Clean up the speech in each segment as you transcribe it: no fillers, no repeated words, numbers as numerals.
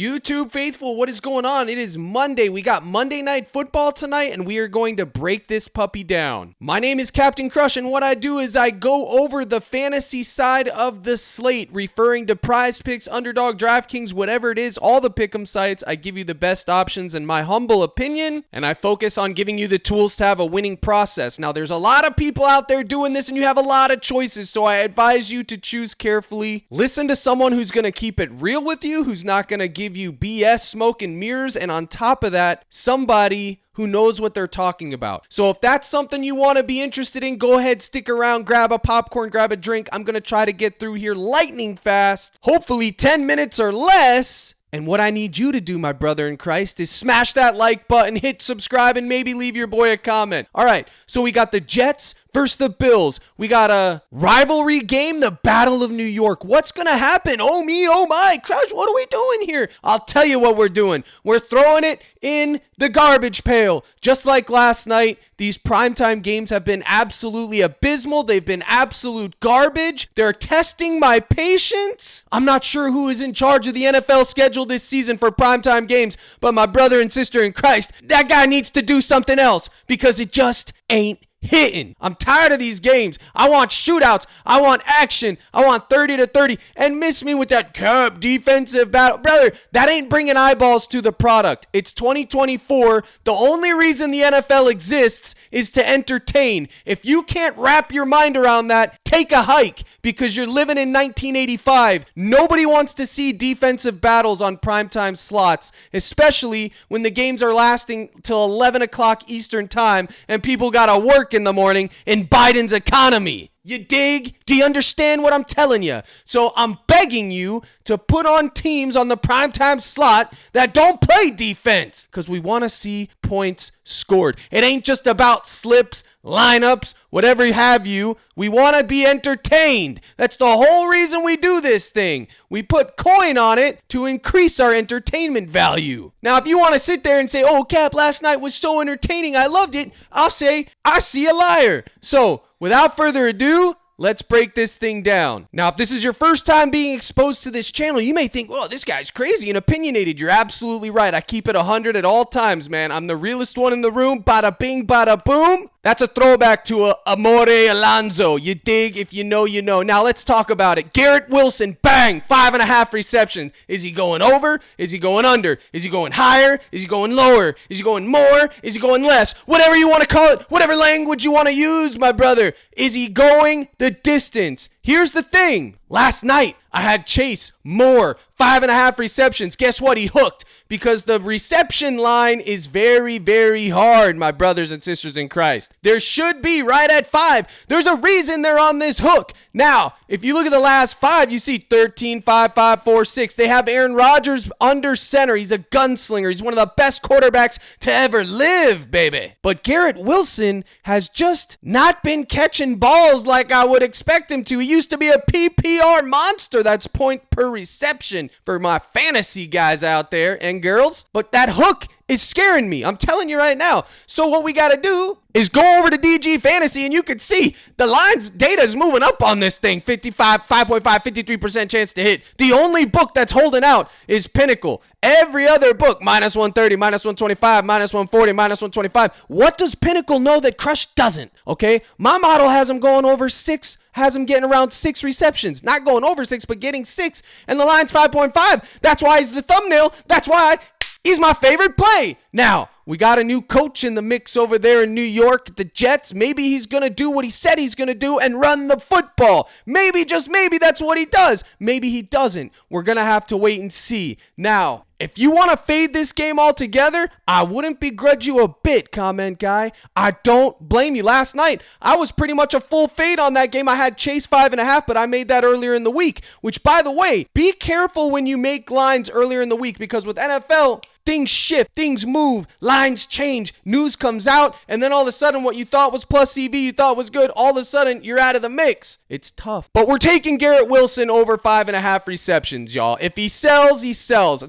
YouTube faithful, what is going on? It is Monday. We got Monday Night Football tonight, and we are going to break this puppy down. My name is Captain Crush, and what I do is I go over the fantasy side of the slate, referring to PrizePicks, UnderDog, Draftkings, whatever it is, all the pick'em sites. I give you the best options in my humble opinion, and I focus on giving you the tools to have a winning process. Now, there's a lot of people out there doing this, and you have a lot of choices, so I advise you to choose carefully. Listen to someone who's going to keep it real with you, who's not going to give you BS, smoke, and mirrors, and on top of that, somebody who knows what they're talking about. So if that's something you want to be interested in, go ahead, stick around, grab a popcorn, grab a drink. I'm going to try to get through here lightning fast, hopefully 10 minutes or less. And what I need you to do, my brother in Christ, is smash that like button, hit subscribe, and maybe leave your boy a comment. All right, so we got the Jets versus the Bills. We got a rivalry game, the Battle of New York. What's going to happen? Oh me, oh my. Crush, what are we doing here? I'll tell you what we're doing. We're throwing it in the garbage pail. Just like last night, these primetime games have been absolutely abysmal. They've been absolute garbage. They're testing my patience. I'm not sure who is in charge of the NFL schedule this season for primetime games, but my brother and sister in Christ, that guy needs to do something else because it just ain't hitting. I'm tired of these games. I want shootouts. I want action. I want 30-30 and miss me with that cup defensive battle. Brother, that ain't bringing eyeballs to the product. It's 2024. The only reason the NFL exists is to entertain. If you can't wrap your mind around that, take a hike because you're living in 1985. Nobody wants to see defensive battles on primetime slots, especially when the games are lasting till 11 o'clock Eastern time and people gotta work in the morning in Biden's economy. You dig? Do you understand what I'm telling you? So I'm begging you to put on teams on the primetime slot that don't play defense because we want to see points scored. It ain't just about slips, lineups, whatever have you. We want to be entertained. That's the whole reason we do this thing. We put coin on it to increase our entertainment value. Now, if you want to sit there and say, oh, Cap, last night was so entertaining, I loved it, I'll say, I see a liar. So, without further ado, let's break this thing down. Now, if this is your first time being exposed to this channel, you may think, well, this guy's crazy and opinionated. You're absolutely right. I keep it 100 at all times, man. I'm the realest one in the room. Bada bing, bada boom. That's a throwback to Amore Alonzo. You dig? If you know, you know. Now, let's talk about it. Garrett Wilson, bang, 5.5 receptions. Is he going over? Is he going under? Is he going higher? Is he going lower? Is he going more? Is he going less? Whatever you want to call it, whatever language you want to use, my brother. Is he going the distance? Here's the thing. Last night, I had Chase Moore, 5.5 receptions. Guess what? He hooked because the reception line is very, very hard, my brothers and sisters in Christ. There should be right at 5. There's a reason they're on this hook. Now, if you look at the last 5, you see 13, 5, 5, 4, 6. They have Aaron Rodgers under center. He's a gunslinger. He's one of the best quarterbacks to ever live, baby. But Garrett Wilson has just not been catching balls like I would expect him to. He used to be a PPR monster. That's point per reception for my fantasy guys out there and girls. But that hook is scaring me. I'm telling you right now. So what we got to do is go over to DG Fantasy and you can see the lines data is moving up on this thing. 5.5, 53% chance to hit. The only book that's holding out is Pinnacle. Every other book, minus 130, minus 125, minus 140, minus 125. What does Pinnacle know that Crush doesn't? Okay, my model has him going over 6, has him getting around 6 receptions. Not going over 6, but getting 6. And the line's 5.5. That's why he's the thumbnail. That's why he's my favorite play. Now, we got a new coach in the mix over there in New York, the Jets. Maybe he's going to do what he said he's going to do and run the football. Maybe, just maybe, that's what he does. Maybe he doesn't. We're going to have to wait and see. Now, if you want to fade this game altogether, I wouldn't begrudge you a bit, comment guy. I don't blame you. Last night, I was pretty much a full fade on that game. I had Chase 5.5, but I made that earlier in the week, which, by the way, be careful when you make lines earlier in the week because with NFL, things shift, things move, lines change, news comes out, and then all of a sudden what you thought was plus CV, you thought was good, all of a sudden you're out of the mix. It's tough. But we're taking Garrett Wilson over 5.5 receptions, y'all. If he sells, he sells.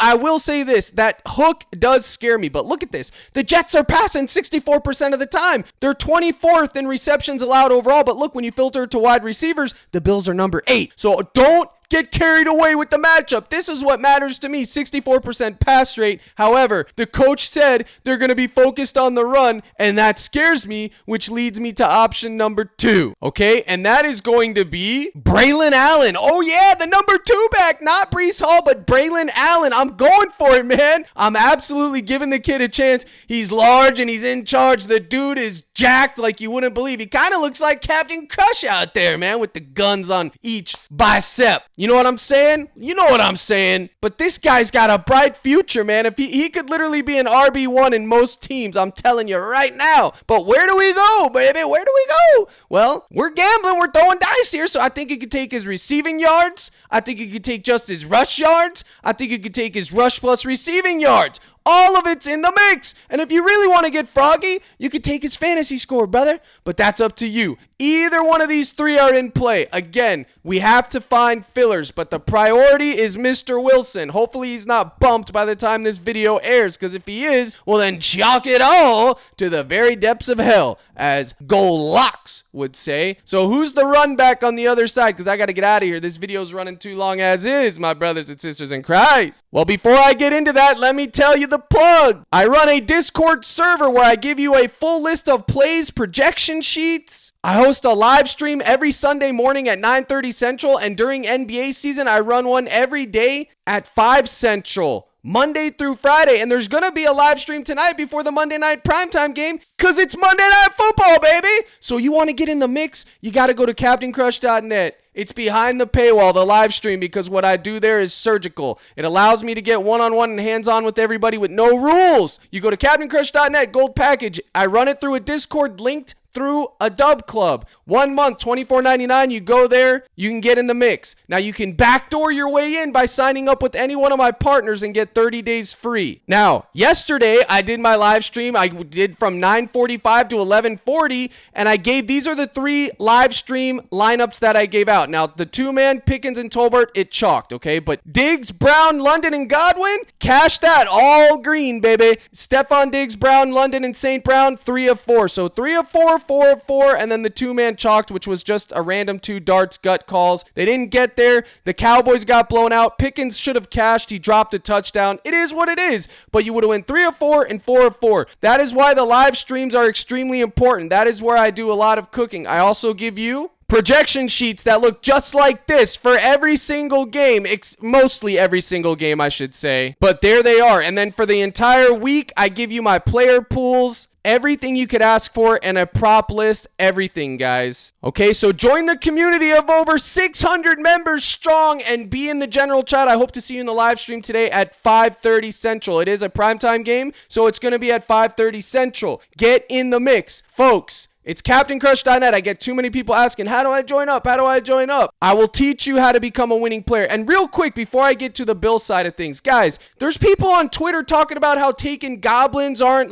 I will say this, that hook does scare me, but look at this. The Jets are passing 64% of the time. They're 24th in receptions allowed overall, but look, when you filter to wide receivers, the Bills are number 8. So don't get carried away with the matchup. This is what matters to me, 64% pass rate. However, the coach said they're going to be focused on the run, and that scares me, which leads me to option number 2, okay? And that is going to be Braelon Allen. Oh, yeah, the number 2 back, not Breece Hall, but Braelon Allen. I'm going for it, man. I'm absolutely giving the kid a chance. He's large and he's in charge. The dude is jacked like you wouldn't believe. He kind of looks like Captain Crush out there, man, with the guns on each bicep. You know what I'm saying? You know what I'm saying. But this guy's got a bright future, man. If he could literally be an RB1 in most teams, I'm telling you right now. But where do we go, baby? Where do we go? Well, we're gambling. We're throwing dice here. So I think he could take his receiving yards. I think he could take just his rush yards. I think he could take his rush plus receiving yards. All of it's in the mix. And if you really want to get froggy, you could take his fantasy score, brother. But that's up to you. Either one of these 3 are in play. Again, we have to find fillers, but the priority is Mr. Wilson. Hopefully he's not bumped by the time this video airs, because if he is, well then chalk it all to the very depths of hell, as Goal Locks would say. So who's the run back on the other side? Because I got to get out of here. This video's running too long as is, my brothers and sisters in Christ. Well, before I get into that, let me tell you the plug. I run a Discord server where I give you a full list of plays, projection sheets. I host a live stream every Sunday morning at 9:30 Central, and during NBA season, I run one every day at 5 Central, Monday through Friday. And there's going to be a live stream tonight before the Monday night primetime game, because it's Monday Night Football, baby. So you want to get in the mix, you got to go to CaptainCrush.net. It's behind the paywall, the live stream, because what I do there is surgical. It allows me to get one-on-one and hands-on with everybody with no rules. You go to CaptainCrush.net, gold package. I run it through a Discord linked through a dub club. 1 month, $24.99. You go there, you can get in the mix. Now you can backdoor your way in by signing up with any one of my partners and get 30 days free. Now, yesterday I did my live stream. I did from 9:45 to 11:40, and I gave, these are the 3 live stream lineups that I gave out. Now, the 2-man, Pickens and Tolbert, it chalked, okay? But Diggs, Brown, London, and Godwin, cash that, all green, baby. Stephon Diggs, Brown, London, and St. Brown, 3 of 4. So 3 of 4, 4 of 4, and then the 2-man chalked, which was just a random 2 darts gut calls. They didn't get there. The Cowboys got blown out. Pickens should have cashed. He dropped a touchdown. It is what it is, but you would have went 3 of 4 and 4 of 4. That is why the live streams are extremely important. That is where I do a lot of cooking. I also give you projection sheets that look just like this for every single game, mostly every single game, I should say. But there they are. And then for the entire week, I give you my player pools, everything you could ask for, and a prop list, everything, guys. Okay, so join the community of over 600 members strong and be in the general chat. I hope to see you in the live stream today at 5:30 Central. It is a primetime game, so it's going to be at 5:30 Central. Get in the mix, folks. It's CaptainCrush.net. I get too many people asking, how do I join up? How do I join up? I will teach you how to become a winning player. And real quick, before I get to the Bill side of things, guys, there's people on Twitter talking about how taking goblins are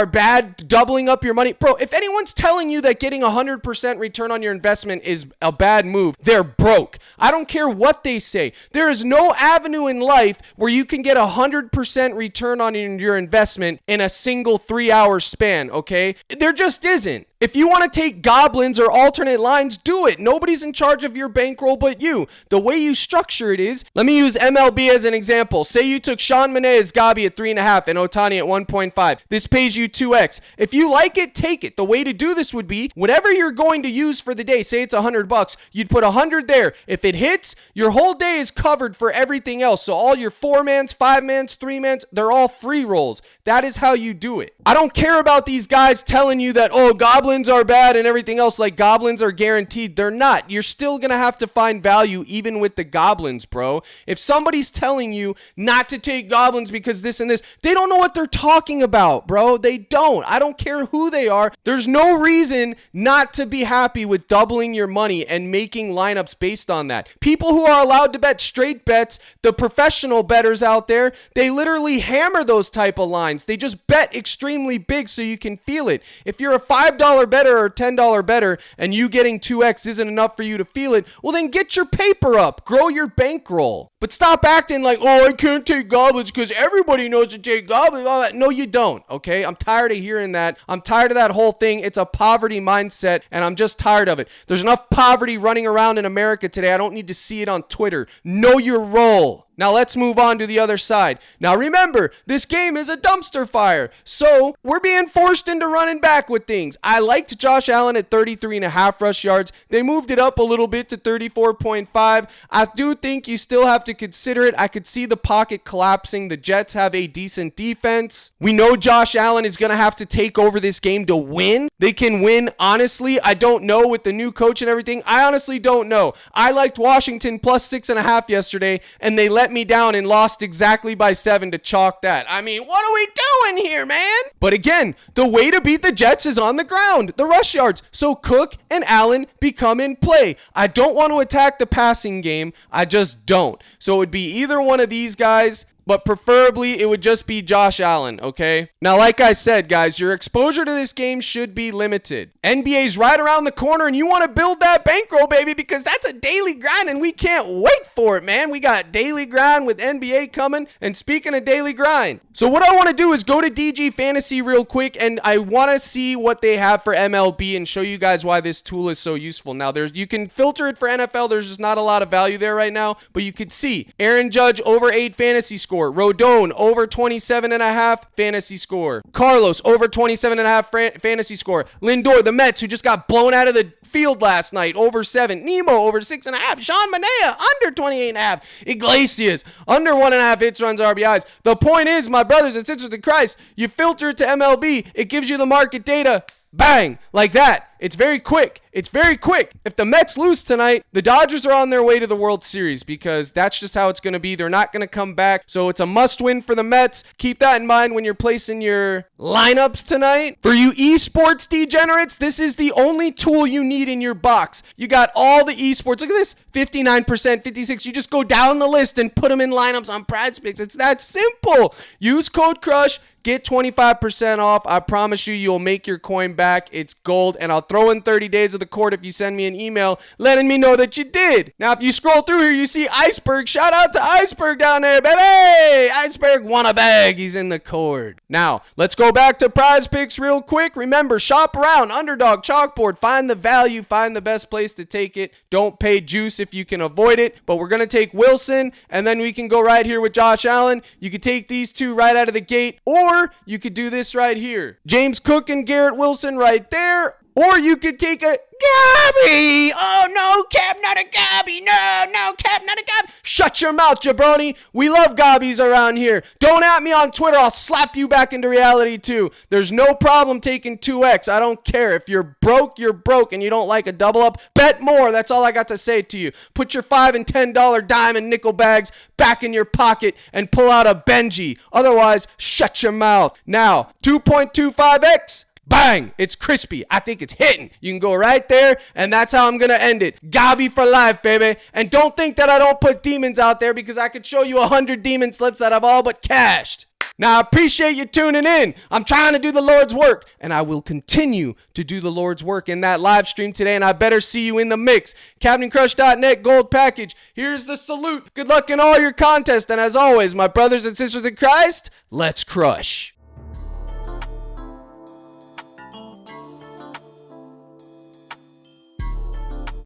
bad, doubling up your money. Bro, if anyone's telling you that getting 100% return on your investment is a bad move, they're broke. I don't care what they say. There is no avenue in life where you can get 100% return on your investment in a single 3-hour span, okay? There just isn't. If you want to take goblins or alternate lines, do it. Nobody's in charge of your bankroll but you. The way you structure it is, let me use MLB as an example. Say you took Sean Manez, Gabi at 3.5 and Ohtani at 1.5. This pays you 2x. If you like it, take it. The way to do this would be, whatever you're going to use for the day, say it's $100, you'd put 100 there. If it hits, your whole day is covered for everything else. So all your 4-mans, 5-mans, 3-mans, they're all free rolls. That is how you do it. I don't care about these guys telling you that, oh, goblins are bad and everything else, like goblins are guaranteed. They're not. You're still going to have to find value even with the goblins, bro. If somebody's telling you not to take goblins because this and this, they don't know what they're talking about, bro. They don't. I don't care who they are. There's no reason not to be happy with doubling your money and making lineups based on that. People who are allowed to bet straight bets, the professional bettors out there, they literally hammer those type of lines. They just bet extremely big so you can feel it. If you're a $5 $5 better or $10 better and you getting 2x isn't enough for you to feel it, well then get your paper up. Grow your bankroll. But stop acting like, oh, I can't take goblins because everybody knows to take goblins. All that. No, you don't, okay? I'm tired of hearing that. I'm tired of that whole thing. It's a poverty mindset, and I'm just tired of it. There's enough poverty running around in America today. I don't need to see it on Twitter. Know your role. Now let's move on to the other side. Now remember, this game is a dumpster fire, so we're being forced into running back with things. I liked Josh Allen at 33.5 rush yards. They moved it up a little bit to 34.5. I do think you still have to consider it. I could see the pocket collapsing. The Jets have a decent defense. We know Josh Allen is going to have to take over this game to win. They can win, honestly. I don't know with the new coach and everything. I honestly don't know. I liked Washington plus 6.5 yesterday, and they let me down and lost exactly by 7 to chalk that. I mean, what are we doing here, man? But again, the way to beat the Jets is on the ground, the rush yards. So Cook and Allen become in play. I don't want to attack the passing game. I just don't. So it would be either one of these guys, but preferably it would just be Josh Allen, okay? Now, like I said, guys, your exposure to this game should be limited. NBA's right around the corner, and you want to build that bankroll, baby, because that's a daily grind, and we can't wait for it, man. We got daily grind with NBA coming, and speaking of daily grind. So what I want to do is go to DG Fantasy real quick, and I want to see what they have for MLB and show you guys why this tool is so useful. Now, you can filter it for NFL. There's just not a lot of value there right now, but you could see Aaron Judge over 8 fantasy score. Rodon over 27.5 fantasy score. Carlos over 27.5 fantasy score. Lindor, the Mets, who just got blown out of the field last night, over 7. Nemo over 6.5. Sean Manaea under 28.5. Iglesias under 1.5 hits, runs, RBIs. The point is, my brothers and sisters in Christ, you filter it to MLB, it gives you the market data. Bang, like that. It's very quick. It's very quick. If the Mets lose tonight, the Dodgers are on their way to the World Series because that's just how it's going to be. They're not going to come back. So it's a must win for the Mets. Keep that in mind when you're placing your lineups tonight. For you esports degenerates, this is the only tool you need in your box. You got all the esports. Look at this. 59%, 56%. You just go down the list and put them in lineups on PrizePicks. It's that simple. Use code CRUSH. Get 25% off. I promise you, you'll make your coin back. It's gold. And I'll throw in 30 days of the court if you send me an email letting me know that you did. Now, if you scroll through here, you see Iceberg. Shout out to Iceberg down there, baby. Iceberg won a bag. He's in the court. Now, let's go back to PrizePicks real quick. Remember, shop around. UnderDog, Chalkboard. Find the value. Find the best place to take it. Don't pay juice if you can avoid it. But we're going to take Wilson, and then we can go right here with Josh Allen. You could take these two right out of the gate, or you could do this right here. James Cook and Garrett Wilson right there. Or you could take a Gabby. Oh, no, Cap, not a Gabby. No, Cap, not a Gabby. Shut your mouth, jabroni. We love Gabbies around here. Don't at me on Twitter. I'll slap you back into reality, too. There's no problem taking 2X. I don't care. If you're broke, you're broke, and you don't like a double up, bet more. That's all I got to say to you. Put your $5 and $10 dime and nickel bags back in your pocket and pull out a Benji. Otherwise, shut your mouth. Now, 2.25X. Bang! It's crispy. I think it's hitting. You can go right there, and that's how I'm going to end it. Gabi for life, baby. And don't think that I don't put demons out there because I could show you 100 demon slips that I've all but cashed. Now, I appreciate you tuning in. I'm trying to do the Lord's work, and I will continue to do the Lord's work in that live stream today, and I better see you in the mix. CaptainCrush.net Gold Package. Here's the salute. Good luck in all your contests, and as always, my brothers and sisters in Christ, let's crush.